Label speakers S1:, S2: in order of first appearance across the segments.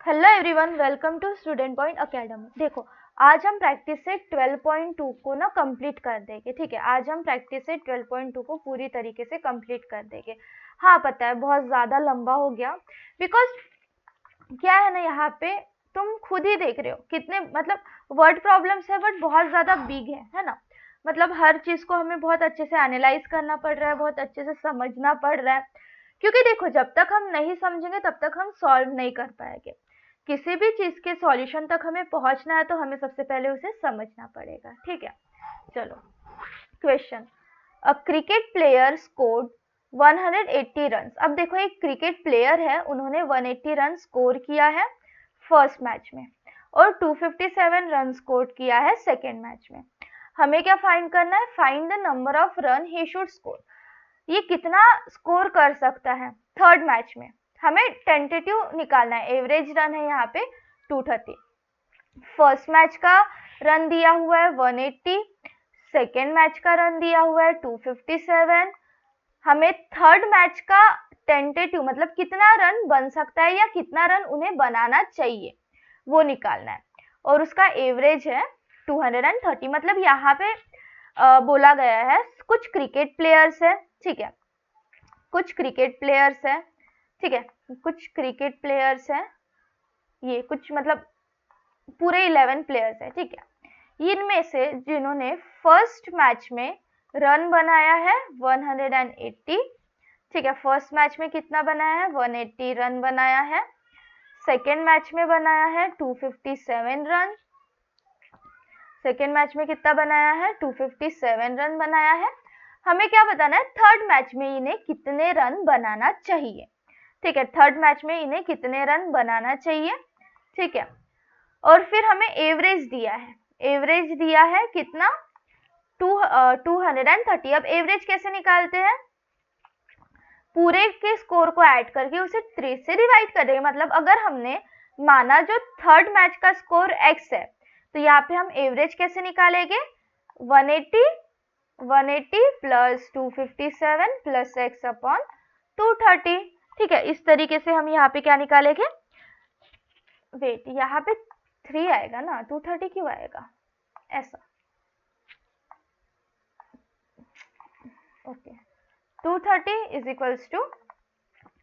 S1: Hello everyone, welcome to student point academy. देखो, आज हम प्रैक्टिस से 12.2 को ना कंप्लीट कर देंगे। ठीक है, आज हम प्रैक्टिस से 12.2 को पूरी तरीके से कंप्लीट कर देंगे। हाँ, पता है बहुत ज़्यादा लंबा हो गया, बिकॉज क्या है ना, यहाँ पे तुम खुद ही देख रहे हो कितने मतलब वर्ड प्रॉब्लम्स है, बट बहुत ज़्यादा बिग है ना। मतलब हर चीज़ को हमें बहुत अच्छे से एनालाइज करना पड़ रहा है, बहुत अच्छे से समझना पड़ रहा है, क्योंकि देखो जब तक हम नहीं समझेंगे तब तक हम सॉल्व नहीं कर पाएंगे। किसी भी चीज के सॉल्यूशन तक हमें पहुंचना है तो हमें सबसे पहले उसे समझना पड़ेगा। ठीक है, चलो क्वेश्चन। अ क्रिकेट प्लेयर स्कोर्ड 180 रन। अब देखो, एक क्रिकेट प्लेयर है, उन्होंने 180 रन स्कोर किया है फर्स्ट मैच में और 257 रन स्कोर किया है सेकेंड मैच में। हमें क्या फाइंड करना है? Find the number of run he should score. ये कितना स्कोर कर सकता है थर्ड मैच में, हमें टेंटेटिव निकालना है। एवरेज रन है यहाँ पे 230। फर्स्ट मैच का रन दिया हुआ है 180, सेकेंड मैच का रन दिया हुआ है 257। हमें थर्ड मैच का टेंटेटिव मतलब कितना रन बन सकता है या कितना रन उन्हें बनाना चाहिए वो निकालना है, और उसका एवरेज है 230। मतलब यहाँ पे बोला गया है कुछ क्रिकेट प्लेयर्स है, ठीक है, कुछ क्रिकेट प्लेयर्स है, ठीक है, कुछ क्रिकेट प्लेयर्स है, ये कुछ मतलब पूरे 11 प्लेयर्स है, ठीक है। इनमें से जिन्होंने फर्स्ट मैच में रन बनाया है 180, ठीक है, फर्स्ट मैच में कितना बनाया है? 180 रन बनाया है। सेकेंड मैच में बनाया है 257 रन, सेकेंड मैच में कितना बनाया है? 257 रन बनाया है। हमें क्या बताना है? थर्ड मैच में इन्हें कितने रन बनाना चाहिए। ठीक है, थर्ड मैच में इन्हें कितने रन बनाना चाहिए, ठीक है। और फिर हमें एवरेज दिया है, एवरेज दिया है कितना? 230। अब एवरेज कैसे निकालते हैं? पूरे के स्कोर को ऐड करके उसे 3 से डिवाइड कर देंगे। मतलब अगर हमने माना जो थर्ड मैच का स्कोर x है, तो यहाँ पे हम एवरेज कैसे निकालेंगे? 180 प्लस 257 प्लस x अपॉन 230। ठीक है, इस तरीके से हम यहाँ पे क्या निकालेंगे? वेट, यहाँ पे 3 आएगा ना, 230 क्यों आएगा ऐसा? Okay, 230 is equals to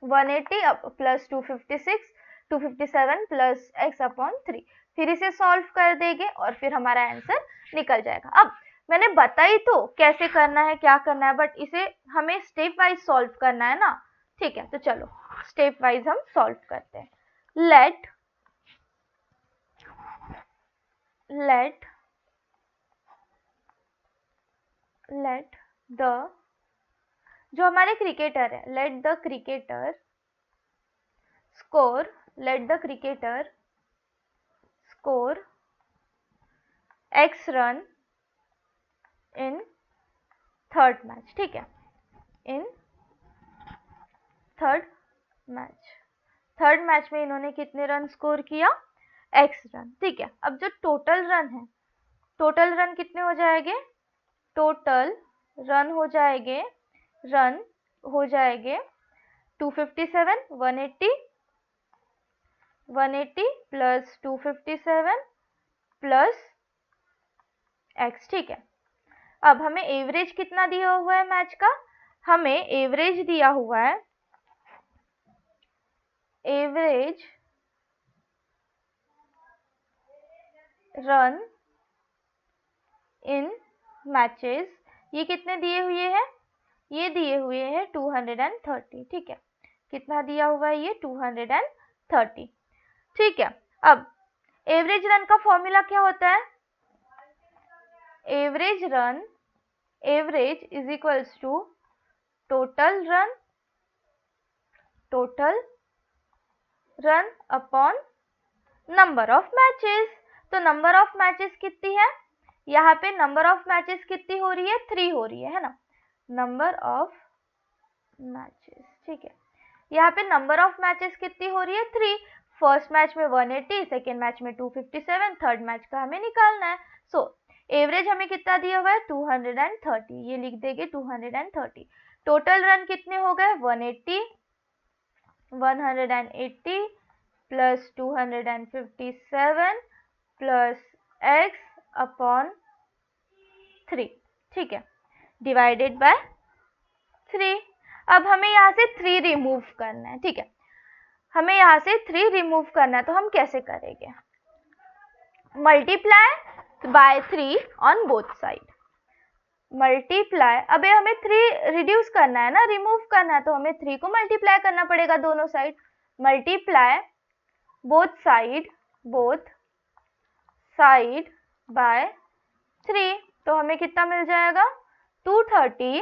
S1: 180 plus 257 plus x upon 3। फिर इसे सॉल्व कर देंगे और फिर हमारा आंसर निकल जाएगा। अब मैंने बताई तो कैसे करना है, क्या करना है, बट इसे हमें स्टेप वाइज सॉल्व करना है ना। ठीक है, तो चलो स्टेप वाइज हम सॉल्व करते हैं। लेट द जो हमारे क्रिकेटर है, let the cricketer score x run in third match. ठीक है, इन थर्ड मैच में इन्होंने कितने रन स्कोर किया? x run. ठीक है, अब जो टोटल रन है, टोटल रन कितने हो जाएंगे? टोटल रन हो जाएंगे 257, 180 प्लस 257 प्लस x। ठीक है, अब हमें एवरेज कितना दिया हुआ है मैच का? हमें एवरेज दिया हुआ है, एवरेज रन इन मैचेस, ये कितने दिए हुए हैं? ये दिए हुए हैं 230। ठीक है, कितना दिया हुआ है? ये 230। ठीक है, अब एवरेज रन का फॉर्मूला क्या होता है? Average is equals to total run upon number of matches. तो नंबर ऑफ मैचेस कितनी है? यहाँ पे नंबर ऑफ मैचेस कितनी हो रही है? 3 हो रही है ना, नंबर ऑफ मैचेस। ठीक है, यहाँ पे नंबर ऑफ मैचेस कितनी हो रही है? 3। फर्स्ट मैच में 180, सेकेंड मैच में 257, थर्ड मैच का हमें निकालना है। सो एवरेज हमें कितना दिया हुआ है? 230। ये लिख देंगे 230। टोटल रन कितने हो गए? 180, प्लस 257 प्लस x अपॉन 3, ठीक है, डिवाइडेड बाय 3। अब हमें यहाँ से 3 रिमूव करना है, ठीक है, हमें यहाँ से 3 रिमूव करना है, तो हम कैसे करेंगे? Multiply by 3 on both side, multiply, अबे हमें 3 रिड्यूस करना है ना, रिमूव करना है, तो हमें 3 को मल्टीप्लाई करना पड़ेगा दोनों side, multiply both side by 3, तो हमें कितना मिल जाएगा? 230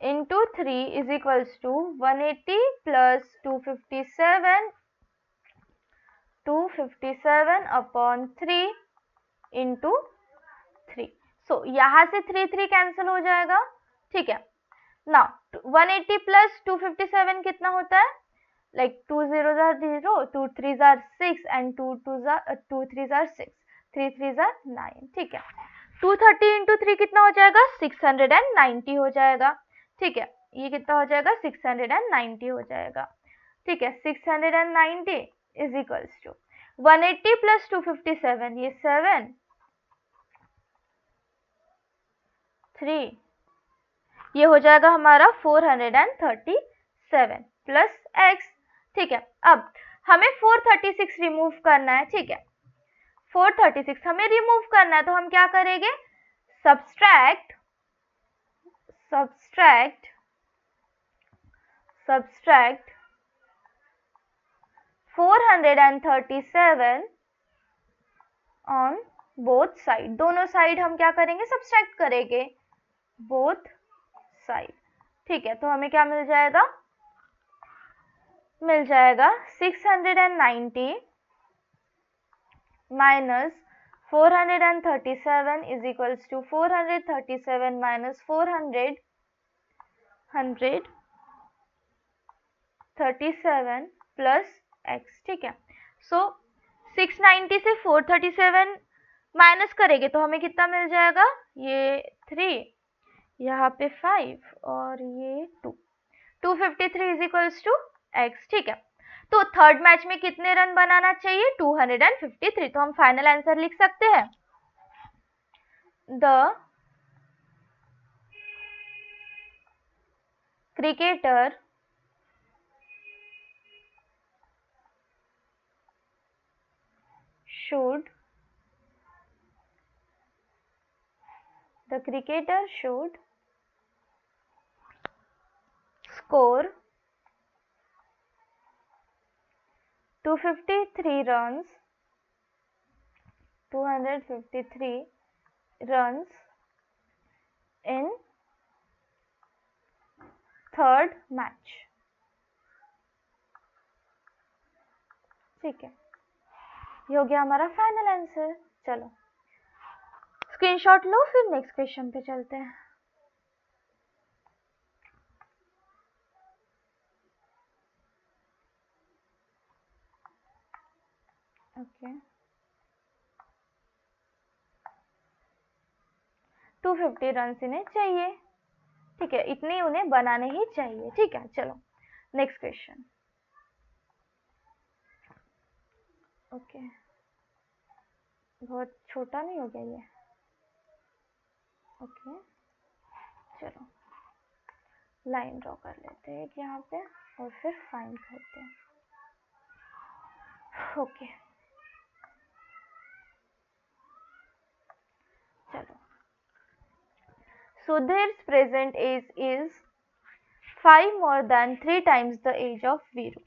S1: into 3 is equals to 180 plus 257 upon 3 into 3। So यहाँ से 3 कैंसिल हो जाएगा, ठीक है। नाउ 180 प्लस 257 कितना होता है? Like 2 0s are 0, 2 3s are 6 and 2 3s are 6, 3 3s are 9, ठीक है। 230 इंटू 3 कितना हो जाएगा? 690 हो जाएगा, ठीक है, ये कितना हो जाएगा? 690 हो जाएगा, ठीक है। 690 इज इक्वल्स टू 180 प्लस 257, ये 7 3, ये हो जाएगा हमारा 437 प्लस x, ठीक है। अब हमें 436 रिमूव करना है, ठीक है, 436 हमें रिमूव करना है, तो हम क्या करेंगे? सब्सट्रैक्ट 437 ऑन बोथ साइड, दोनों साइड हम क्या करेंगे? सब्सट्रैक्ट करेंगे बोथ साइड, ठीक है। तो हमें क्या मिल जाएगा? 690 minus 437 is equals to 437 minus 137 plus x, ठीक है। सो 690 से 437 माइनस करेंगे तो हमें कितना मिल जाएगा? ये 3, यहाँ पे 5 और ये 2, 253 इज इक्वल्स टू x, ठीक है। तो थर्ड मैच में कितने रन बनाना चाहिए? 253, तो हम फाइनल आंसर लिख सकते हैं, the cricketer should score 253 runs in third match, ठीक है। ये हो गया हमारा फाइनल आंसर। चलो स्क्रीनशॉट लो, फिर नेक्स्ट क्वेश्चन पे चलते हैं। ओके, 250 रन इन्हें चाहिए, ठीक है, इतने उन्हें बनाने ही चाहिए, ठीक है। चलो नेक्स्ट क्वेश्चन। ओके, बहुत छोटा नहीं हो गया ये? ओके, चलो लाइन ड्रॉ कर लेते हैं यहाँ पे और फिर फाइंड करते हैं। ओके, चलो, Sudhir's present age is 5 more than 3 times the age of Viru.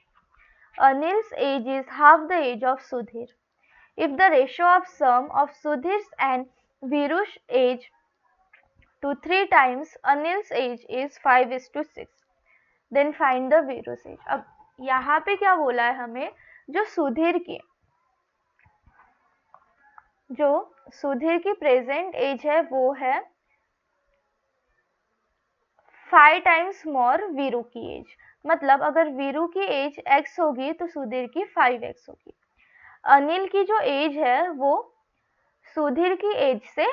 S1: Anil's age is half the age of Sudhir. If the ratio of sum of Sudhir's and Viru's age to 3 times Anil's age is 5:6, then find the Viru's age. अब यहाँ पे क्या बोला है हमें? जो सुधीर की present as है वो है 5 टाइम्स मोर वीरू की एज, मतलब अगर वीरू की एज x होगी तो सुधीर की 5x होगी। अनिल की जो एज है वो सुधीर की एज से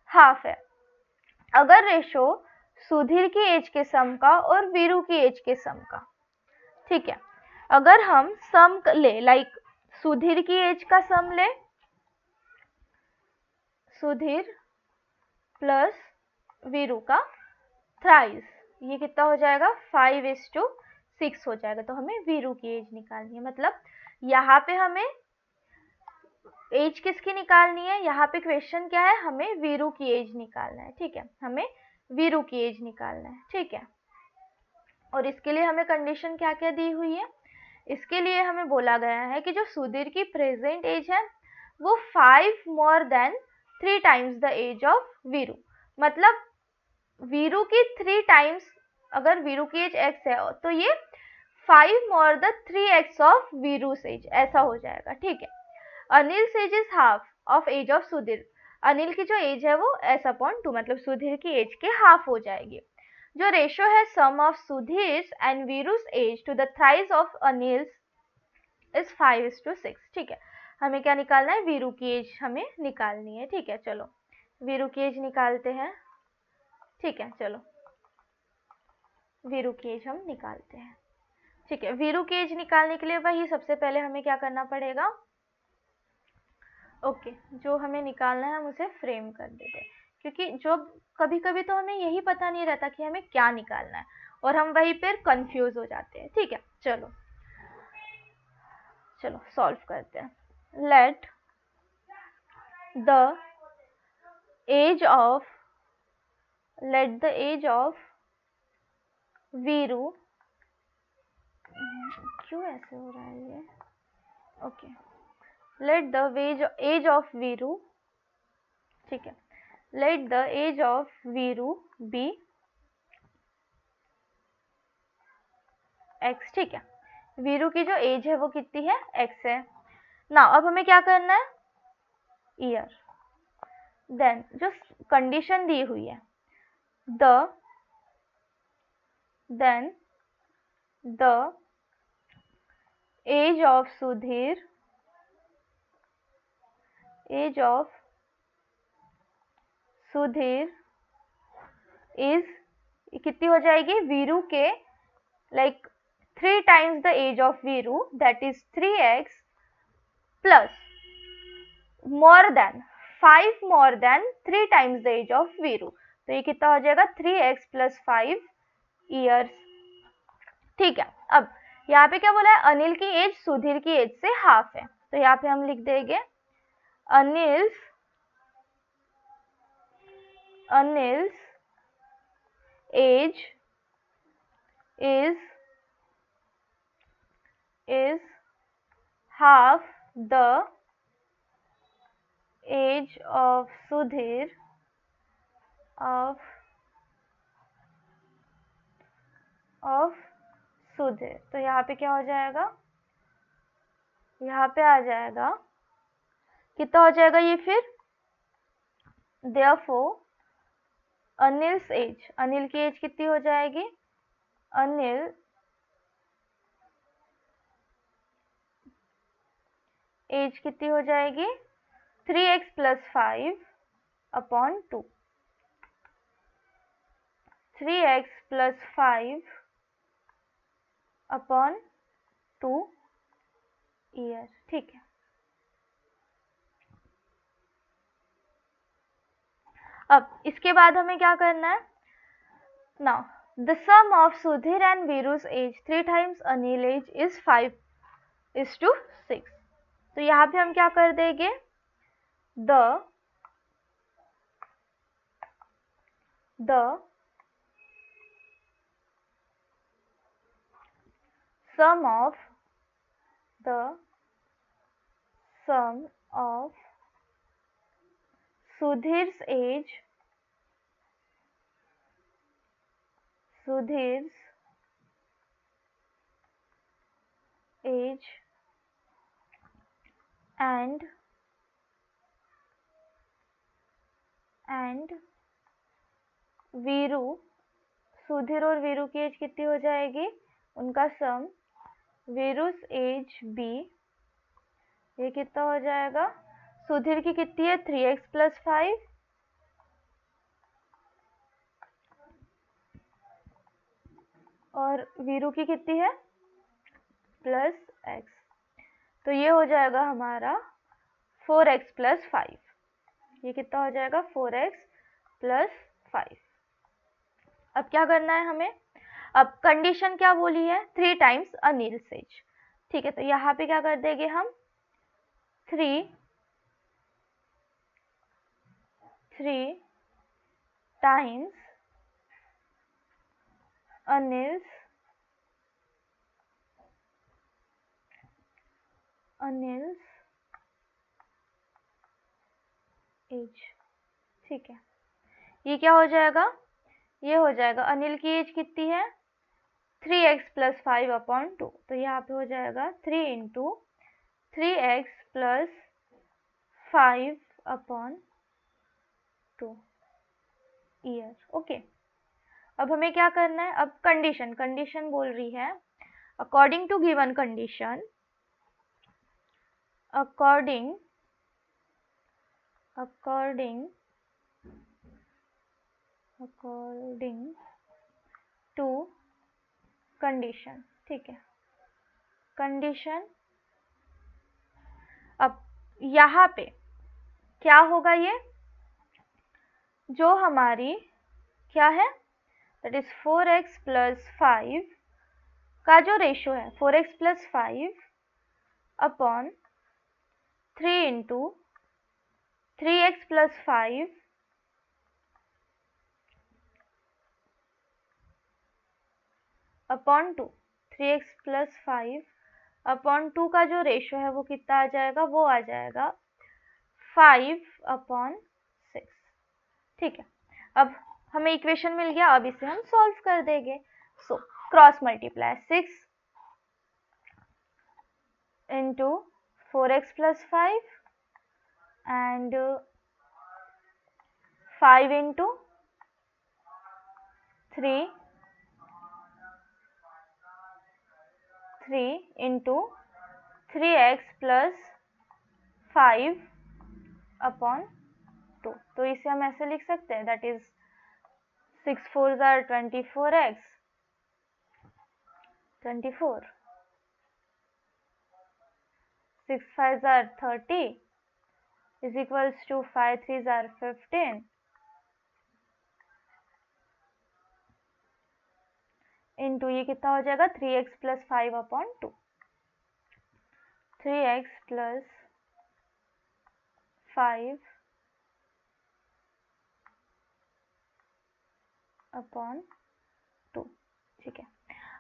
S1: हाफ है, अगर रेशो सुधीर की एज के सम का और वीरू की एज के सम का, ठीक है। अगर हम सम ले, लाइक सुधीर की एज का सम ले, सुधीर प्लस वीरू का थ्राइस, ये कितना हो जाएगा 5:6 हो जाएगा। तो हमें वीरू की एज निकालनी है, मतलब यहाँ पे हमें एज किसकी निकालनी है, यहाँ पे क्वेश्चन क्या है, हमें वीरू की एज निकालना है। ठीक है, हमें वीरू की एज निकालना है। ठीक है, और इसके लिए हमें कंडीशन क्या क्या दी हुई है, इसके लिए हमें बोला गया है कि जो सुधीर की प्रेजेंट एज है वो 5 more than 3 times the age of Veeru, मतलब वीरू की 3 टाइम्स, अगर वीरू की एज x है तो ये 5 more the 3x of Veeru's age, ऐसा हो जाएगा। ठीक है, Anil age is half of age of Sudhir, Anil की जो एज है वो s/2, मतलब सुधीर की एज के हाफ हो जाएगी। जो रेशियो है sum of Sudhir and Veeru's age to the thrice of Anil is 5:6। ठीक है, हमें क्या निकालना है, वीरू की एज हमें निकालनी है। ठीक है, चलो वीरू की एज निकालते हैं। ठीक है, चलो वीरू की एज हम निकालते हैं। ठीक है, वीरू की एज निकालने के लिए वही सबसे पहले हमें क्या करना पड़ेगा, ओके, जो हमें निकालना है हम उसे फ्रेम कर देते हैं, क्योंकि जो कभी कभी तो हमें यही पता नहीं रहता कि हमें क्या निकालना है और हम वहीं पर कंफ्यूज हो जाते हैं। ठीक है, चलो चलो सॉल्व करते हैं। Let the age of Veeru, क्यों ऐसे हो रहा है ये, okay, let the age of Veeru, ठीक है, let the age of Veeru be x। ठीक है, वीरू की जो एज है वो कितनी है, x है ना। अब हमें क्या करना है, ईयर, देन जो कंडीशन दी हुई है, then the age of Sudhir, age of Sudhir is कितनी हो जाएगी, वीरू के like 3 times the age of Veeru, that is 3x plus more than 5 more than 3 times the age of Veeru. तो ये कितना हो जाएगा, 3x प्लस 5 ईयर्स। ठीक है, अब यहाँ पे क्या बोला है, अनिल की एज सुधीर की एज से हाफ है, तो यहाँ पे हम लिख देंगे Anil's age is half the age of Sudhir तो यहाँ पे क्या हो जाएगा, यहाँ पे आ जाएगा, कितना हो जाएगा ये फिर, therefore अनिल्स एज, अनिल की एज कितनी हो जाएगी, अनिल एज कितनी हो जाएगी, 3x plus 5/2, 3x plus 5/2 year. ठीक है, अब इसके बाद हमें क्या करना है, now the sum of Sudhir and Veeru's age 3 times Anil age is 5:6। तो यहाँ पे हम क्या कर देंगे, the sum of Sudhir's age and Veeru, Sudhir और वीरू की एज कितनी हो जाएगी, उनका सम वीरूस एज बी, ये कितना हो जाएगा, सुधीर की कितनी है 3x प्लस 5 और वीरू की कितनी है प्लस एक्स, तो ये हो जाएगा हमारा 4x प्लस 5। ये कितना हो जाएगा 4x प्लस 5। अब क्या करना है हमें, अब कंडीशन क्या बोली है 3 टाइम्स अनिल सेज, ठीक है। तो यहाँ पे क्या कर देंगे हम 3 टाइम्स अनिल एज, ठीक है। ये क्या हो जाएगा, ये हो जाएगा अनिल की एज कितनी है 3x प्लस 5 अपॉन 2, तो यहाँ पे हो जाएगा 3 into 3x plus 5 upon 2 year, okay. अब हमें क्या करना है, अब कंडीशन बोल रही है according to given condition, according to condition, ठीक है। कंडीशन, अब यहाँ पे क्या होगा, ये जो हमारी क्या है दैट इज 4x प्लस 5 का जो रेशो है 4x plus 5 upon 3 into 3x plus 5 upon 2, 3x plus 5 upon 2 का जो रेशो है वो कितना आ जाएगा, वो आ जाएगा 5 अपॉन 6, ठीक है। अब हमें इक्वेशन मिल गया, अब इसे हम सॉल्व कर देंगे। So cross multiply 6 into 4x plus 5 and 5 into 3 into 3x plus 5 upon 2, तो इसे हम ऐसे लिख सकते हैं that is 6 4 are 24x 24, 6 5 are 30 is equals to 5 3 are 15 into ये कितना हो जाएगा 3x plus 5 upon 2, 3x plus 5 upon 2, ठीक है।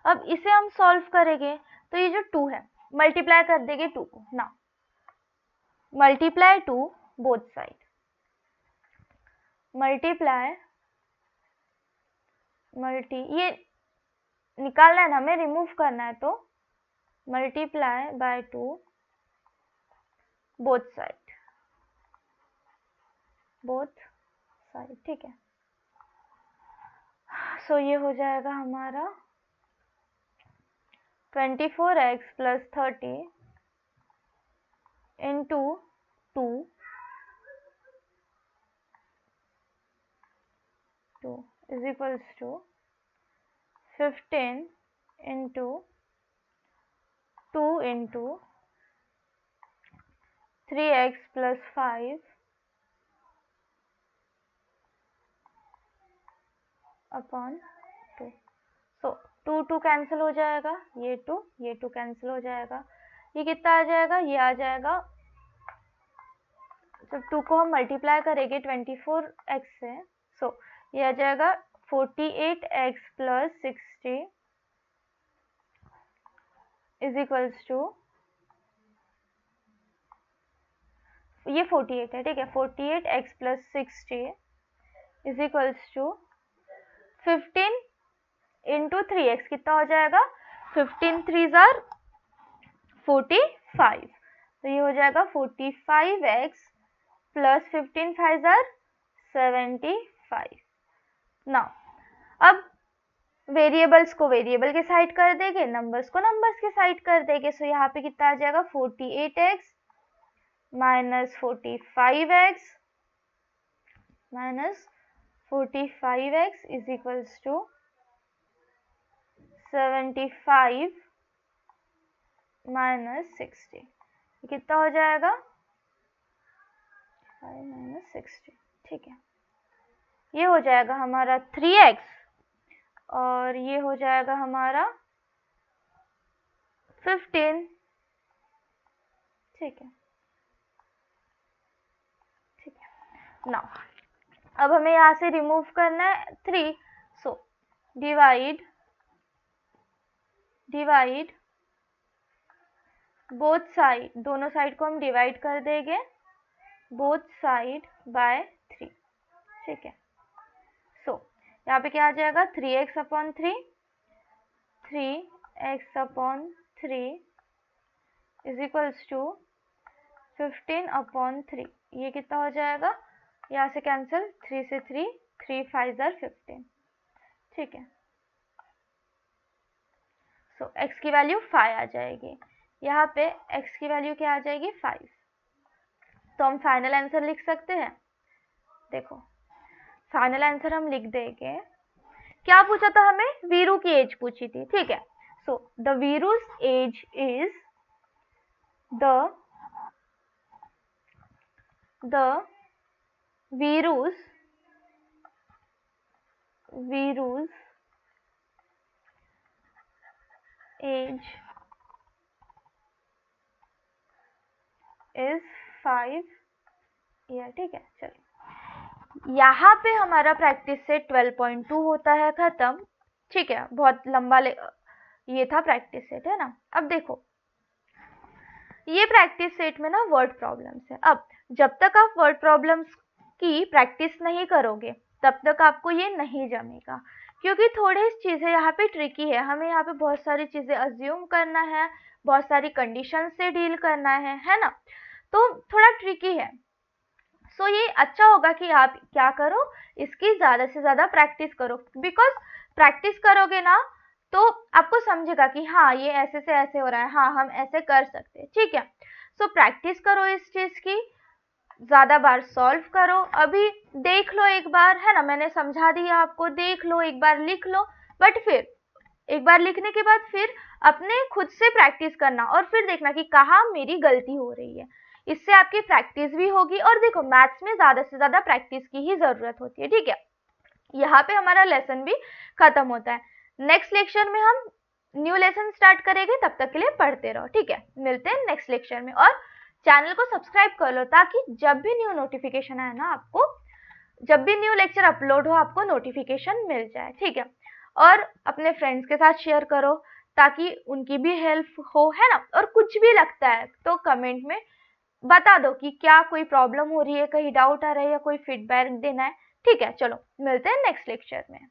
S1: अब इसे हम सॉल्व करेंगे, तो ये जो 2 है मल्टीप्लाई कर देंगे 2 को ना, मल्टीप्लाई 2 बोथ साइड, ये निकालना है ना हमें, रिमूव करना है, तो मल्टीप्लाई बाय 2 बोथ साइड, ठीक है। सो ये हो जाएगा हमारा 24x plus 30 into 2 is equals to 15 into 2 into 3x plus 5 upon 2। So 2 cancel हो जाएगा, ये 2 कैंसिल हो जाएगा, ये कितना आ जाएगा, ये आ जाएगा, जब 2 को हम मल्टीप्लाई करेंगे 24x से, सो ये आ जाएगा 48x plus 60 is equals to, ये 48 है, ठीक है, 48x plus 60 is equals to 15 into 3x कितना हो जाएगा, 15 3 आर 45, तो ये हो जाएगा 45x प्लस 15 5 आर 75। नाउ अब वेरिएबल्स को वेरिएबल के साइड कर देंगे, नंबर्स को नंबर्स के साइड कर देंगे, सो यहाँ पे कितना आ जाएगा 48x minus 45x is equals to 75 -60, कितना हो जाएगा 5 - 60, ठीक है। ये हो जाएगा हमारा 3x और ये हो जाएगा हमारा 15, ठीक है, ठीक है। नाउ अब हमें यहाँ से रिमूव करना है 3, सो डिवाइड बोथ साइड, दोनों साइड को हम डिवाइड कर देंगे बोथ साइड बाय 3, ठीक है। सो यहाँ पे क्या आ जाएगा 3x upon 3 is equals to 15 upon 3, ये कितना हो जाएगा, यहाँ से कैंसिल, 3 से 3 5 are 15, ठीक है। सो x की वैल्यू 5 आ जाएगी, यहाँ पे x की वैल्यू क्या आ जाएगी 5, तो हम फाइनल आंसर लिख सकते हैं। देखो फाइनल आंसर हम लिख देंगे, क्या पूछा था हमें, वीरू की एज पूछी थी, ठीक है। So the Veeru's age is the Veeru's age is 5 year, ठीक है। चलो यहाँ पे हमारा प्रैक्टिस सेट 12.2 होता है खत्म, ठीक है। बहुत लंबा ये था प्रैक्टिस सेट, है ना। अब देखो ये प्रैक्टिस सेट में ना वर्ड प्रॉब्लम्स है। अब जब तक आप वर्ड प्रॉब्लम्स की प्रैक्टिस नहीं करोगे तब तक आपको ये नहीं जमेगा, क्योंकि थोड़ी चीज़ें यहाँ पे ट्रिकी है। हमें यहाँ पे बहुत सारी चीज़ें अज्यूम करना है, बहुत सारी कंडीशन से डील करना है ना, तो थोड़ा ट्रिकी है। सो ये अच्छा होगा कि आप क्या करो, इसकी ज़्यादा से ज़्यादा प्रैक्टिस करो, बिकॉज प्रैक्टिस करोगे ना तो आपको समझेगा कि हाँ ये ऐसे से ऐसे हो रहा है, हाँ हम ऐसे कर सकते हैं, ठीक है। सो प्रैक्टिस करो इस चीज़ की, ज़्यादा बार सॉल्व करो। अभी देख लो एक बार, है ना, मैंने समझा दिया आपको, देख लो एक बार, लिख लो, बट फिर एक बार लिखने के बाद फिर अपने खुद से प्रैक्टिस करना और फिर देखना कि कहाँ मेरी गलती हो रही है। इससे आपकी प्रैक्टिस भी होगी। और देखो मैथ्स में ज़्यादा से ज़्यादा प्रैक्टिस की ही ज़रूरत होती है, ठीक है। यहाँ पे हमारा लेसन भी खत्म होता है। नेक्स्ट लेक्चर में हम न्यू लेसन स्टार्ट करेंगे, तब तक के लिए पढ़ते रहो, ठीक है। मिलते हैं नेक्स्ट लेक्चर में, और चैनल को सब्सक्राइब कर लो ताकि जब भी न्यू नोटिफिकेशन आए ना, आपको जब भी न्यू लेक्चर अपलोड हो आपको नोटिफिकेशन मिल जाए, ठीक है। और अपने फ्रेंड्स के साथ शेयर करो ताकि उनकी भी हेल्प हो, है ना। और कुछ भी लगता है तो कमेंट में बता दो कि क्या कोई प्रॉब्लम हो रही है, कहीं डाउट आ रहा है या कोई फीडबैक देना है, ठीक है। चलो मिलते हैं नेक्स्ट लेक्चर में।